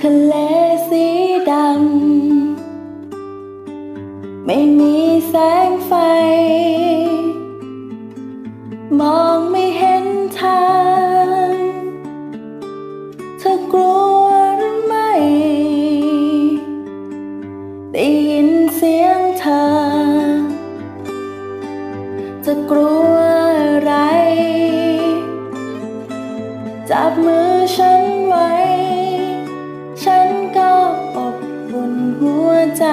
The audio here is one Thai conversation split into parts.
ทะเลสีดำไม่มีแสงไฟมองไม่เห็นทางเธอกลัวหรือไม่ได้ยินเสียงเธอจะกลัวอะไรจับมือฉันไว้ฉันก็อบอุ่นหัวใจ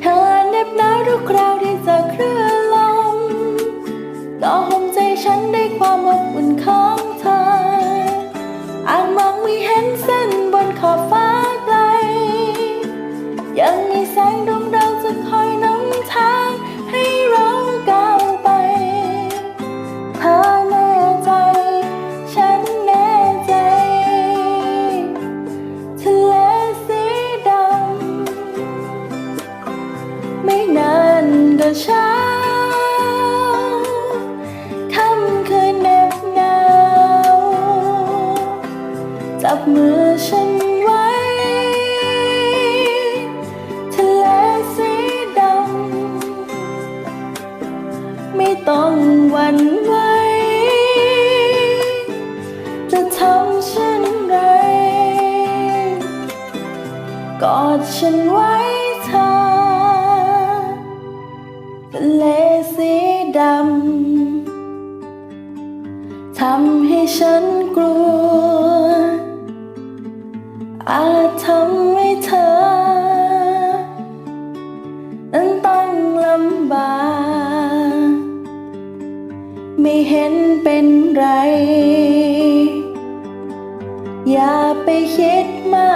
เธอเหน็บหนาวทุกคราวที่เจอคลื่นลมก็ห่มใจฉันด้วยความอบอุ่นของเธออาจมองไม่เห็นเส้นบนขอบฟ้าไกลยังมีแสงดวงดาวจะคอยนำทางให้เราก้าวไปเธอแน่ใจฉันแน่ใจทะเลสีดำไม่นานก็เช้าค่ำคืนเหน็บหนาวจับมือฉันไว้ทะเลสีดำไม่ต้องหวั่นไหวจะทำเช่นไรกอดฉันไว้เธอทะเลสีดำทำให้ฉันกลัวอาจทำให้เธอนั้นต้องลำบากไม่เห็นเป็นไรอย่าไปคิดมา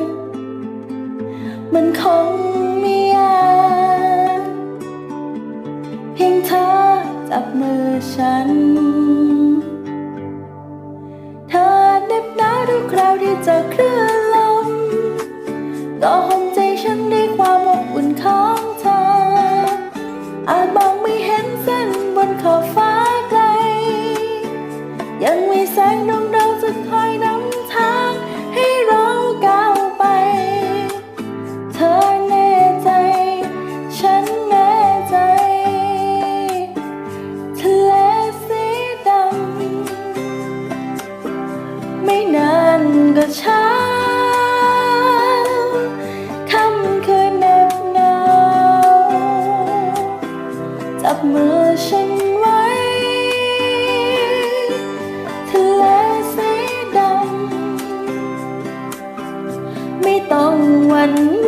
กมันคงไม่ยากเพียงเธอจับมือฉันเธอเหน็บหนาวทุกคราวที่เจอคลื่นลมก็ห่มใจฉันด้วยความอบอุ่นของเธออาจมองไม่เห็นเส้นบนขอบฟ้าไกลยังมีแสงดวงดาวจะคอยนำทางให้เราก้าวไปเธอแน่ใจฉันแน่ใจทะเลสีดำไม่นานก็เช้าค่ำคืนเหน็บหนาวจับมือฉันไว้ทะเลสีดำไม่ต้องหวั่นไหว